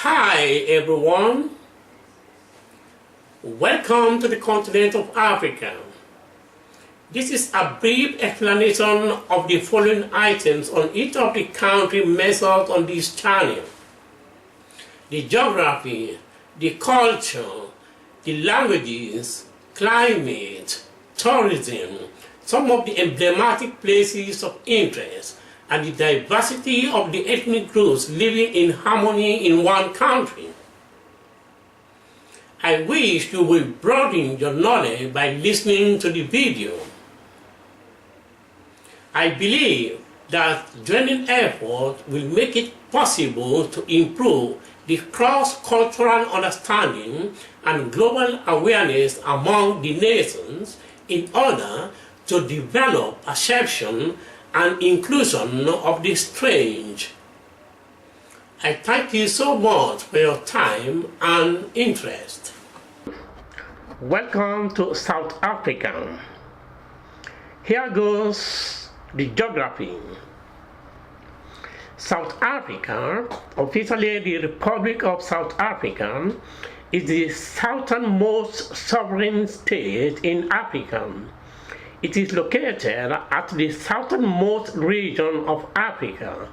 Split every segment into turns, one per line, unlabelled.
Hi everyone, welcome to the continent of Africa. This is a brief explanation of the following items on each of the country measured on this channel: the geography, the culture, the languages, climate, tourism, some of the emblematic places of interest, and the diversity of the ethnic groups living in harmony in one country. I wish you will broaden your knowledge by listening to the video. I believe that joining effort will make it possible to improve the cross-cultural understanding and global awareness among the nations in order to develop perception and inclusion of the strange. I thank you so much for your time and interest. Welcome to South Africa. Here goes the geography. South Africa, officially the Republic of South Africa, is the southernmost sovereign state in Africa. It is located at the southernmost region of Africa,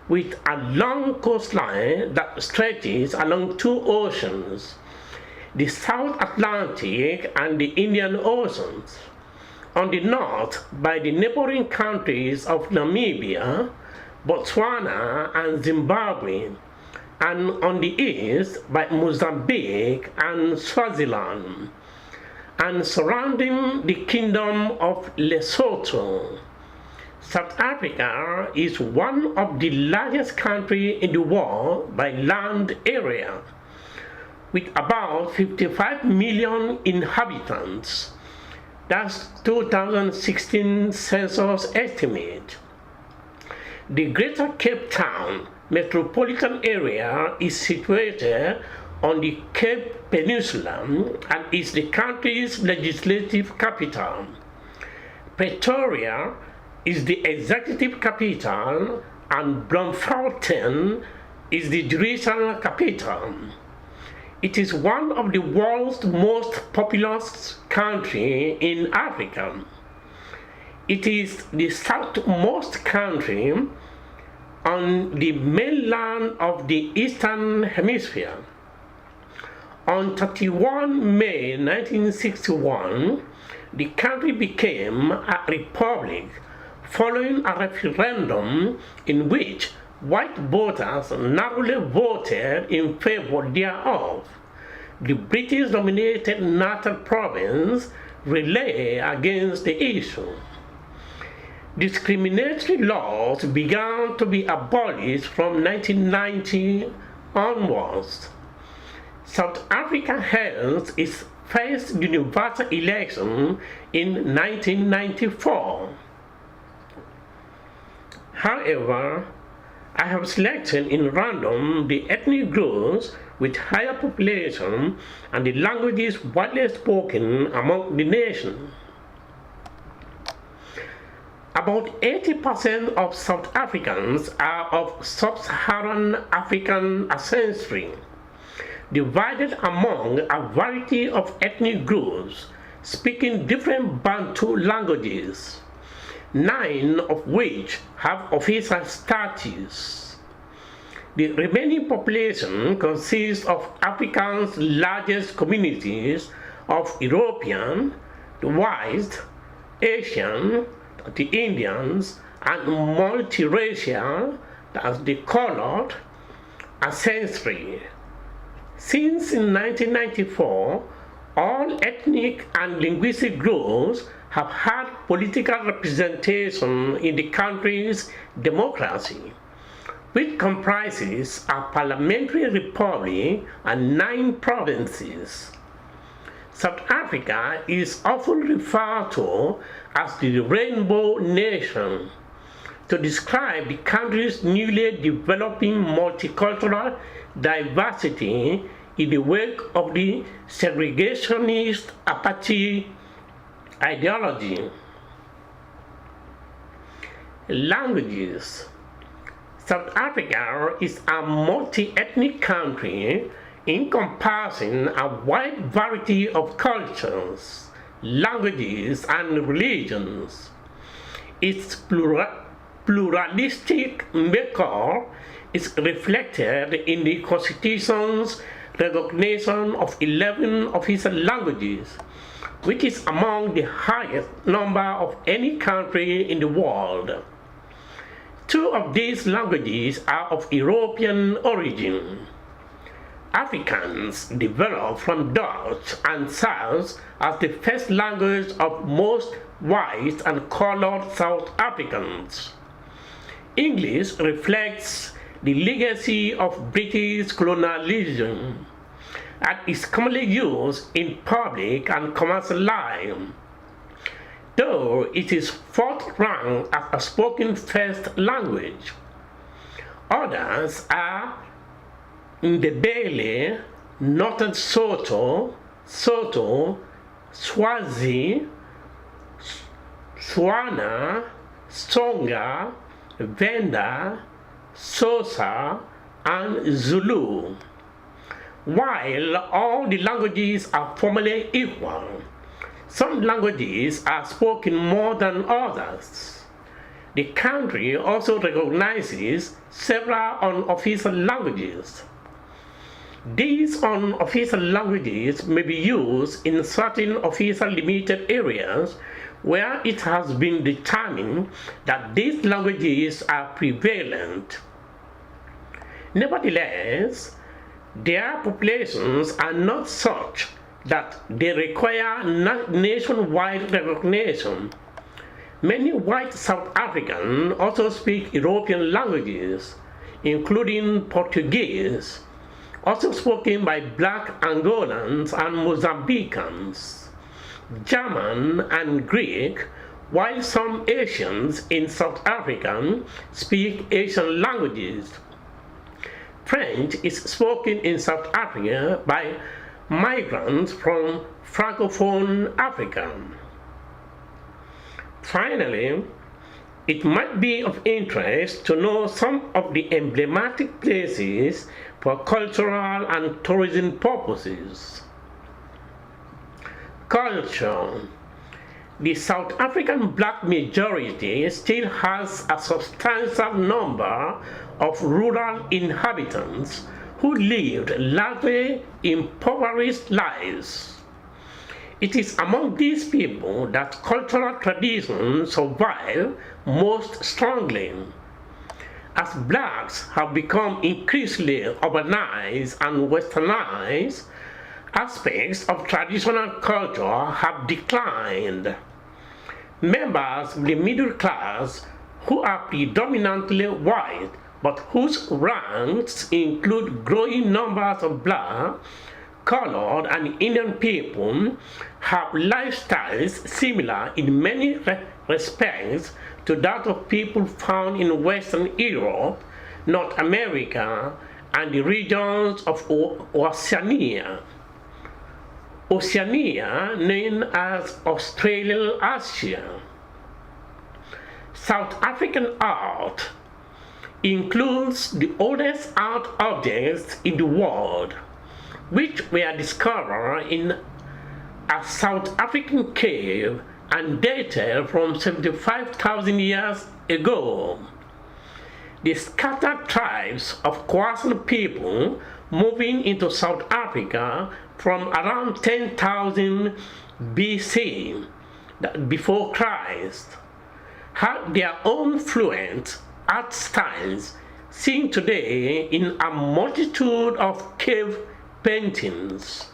with a long coastline that stretches along two oceans, the South Atlantic and the Indian Oceans. On the north by the neighboring countries of Namibia, Botswana and Zimbabwe, and on the east by Mozambique and Swaziland, and surrounding the Kingdom of Lesotho. South Africa is one of the largest countries in the world by land area, with about 55 million inhabitants. That's 2016 census estimate. The Greater Cape Town metropolitan area is situated on the Cape Peninsula and is the country's legislative capital. Pretoria is the executive capital and Bloemfontein is the judicial capital. It is one of the world's most populous countries in Africa. It is the southmost country on the mainland of the Eastern Hemisphere. On 31 May 1961, the country became a republic following a referendum in which white voters narrowly voted in favor thereof. The British-dominated Natal province rallied against the issue. Discriminatory laws began to be abolished from 1990 onwards. South Africa held its first universal election in 1994. However, I have selected in random the ethnic groups with higher population and the languages widely spoken among the nation. About 80% of South Africans are of sub-Saharan African ancestry, divided among a variety of ethnic groups speaking different Bantu languages, 9 of which have official status. The remaining population consists of Africa's largest communities of European, the white, Asian, the Indians, and multiracial, that's the colored, ancestry. Since in 1994, all ethnic and linguistic groups have had political representation in the country's democracy, which comprises a parliamentary republic and 9 provinces. South Africa is often referred to as the Rainbow Nation to describe the country's newly developing multicultural diversity in the wake of the segregationist apartheid ideology. Languages. South Africa is a multi-ethnic country encompassing a wide variety of cultures, languages, and religions. Its pluralistic makeup is reflected in the Constitution's recognition of 11 official languages, which is among the highest number of any country in the world. Two of these languages are of European origin. Afrikaans developed from Dutch and serves as the first language of most white and colored South Africans. English reflects the legacy of British colonialism and is commonly used in public and commercial life, though it is fourth ranked as a spoken first language. Others are Ndebele, Northern Soto, Swazi, Swana, Songa, Venda, Xhosa, and Zulu. While all the languages are formally equal, some languages are spoken more than others. The country also recognizes several unofficial languages. These unofficial languages may be used in certain official limited areas where it has been determined that these languages are prevalent. Nevertheless, their populations are not such that they require nationwide recognition. Many white South Africans also speak European languages, including Portuguese, also spoken by black Angolans and Mozambicans, German and Greek, while some Asians in South Africa speak Asian languages. French is spoken in South Africa by migrants from Francophone Africa. Finally, it might be of interest to know some of the emblematic places for cultural and tourism purposes. Culture. The South African black majority still has a substantial number of rural inhabitants who lived largely impoverished lives. It is among these people that cultural traditions survive most strongly. As blacks have become increasingly urbanized and westernized, aspects of traditional culture have declined. Members of the middle class, who are predominantly white but whose ranks include growing numbers of black, colored, and Indian people, have lifestyles similar in many respects to that of people found in Western Europe, North America, and the regions of Oceania. Oceania, known as Australasia. South African art includes the oldest art objects in the world, which were discovered in a South African cave and dated from 75,000 years ago. The scattered tribes of Khoisan people moving into South Africa from around 10,000 BC, before Christ, had their own fluent art styles seen today in a multitude of cave paintings.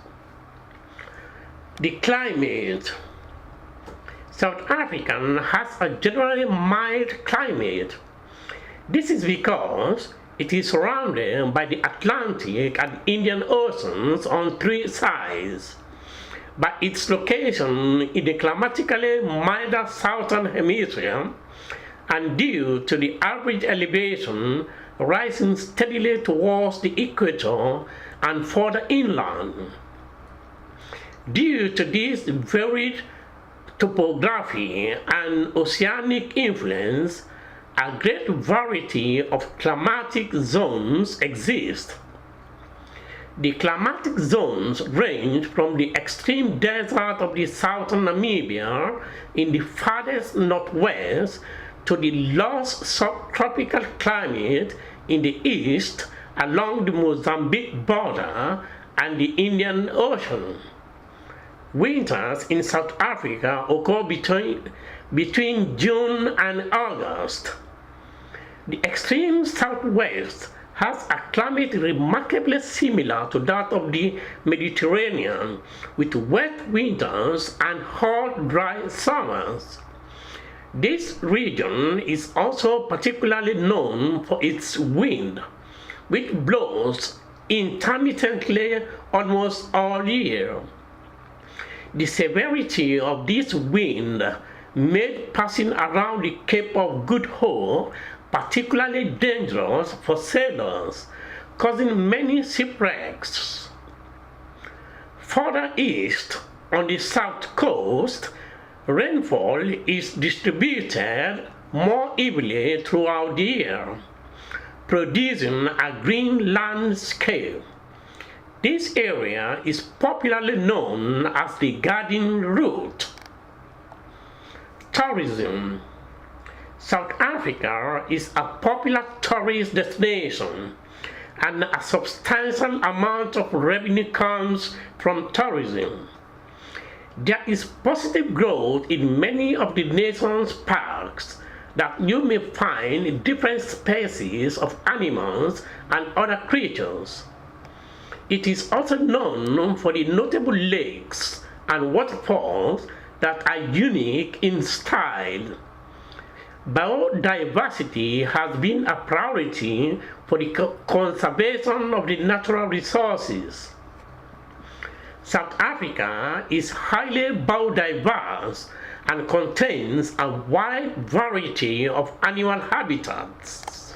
The climate. South Africa has a generally mild climate. This is because it is surrounded by the Atlantic and Indian Oceans on three sides. By its location in the climatically milder southern hemisphere, and due to the average elevation rising steadily towards the equator and further inland. Due to this varied topography and oceanic influence, a great variety of climatic zones exist. The climatic zones range from the extreme desert of the southern Namibia in the farthest northwest to the lush subtropical climate in the east along the Mozambique border and the Indian Ocean. Winters in South Africa occur between June and August. The extreme southwest has a climate remarkably similar to that of the Mediterranean, with wet winters and hot, dry summers. This region is also particularly known for its wind, which blows intermittently almost all year. The severity of this wind made passing around the Cape of Good Hope particularly dangerous for sailors, causing many shipwrecks. Further east, on the south coast, rainfall is distributed more evenly throughout the year, producing a green landscape. This area is popularly known as the Garden Route. Tourism. South Africa is a popular tourist destination, and a substantial amount of revenue comes from tourism. There is positive growth in many of the nation's parks that you may find different species of animals and other creatures. It is also known for the notable lakes and waterfalls that are unique in style. Biodiversity has been a priority for the conservation of the natural resources. South Africa is highly biodiverse and contains a wide variety of animal habitats.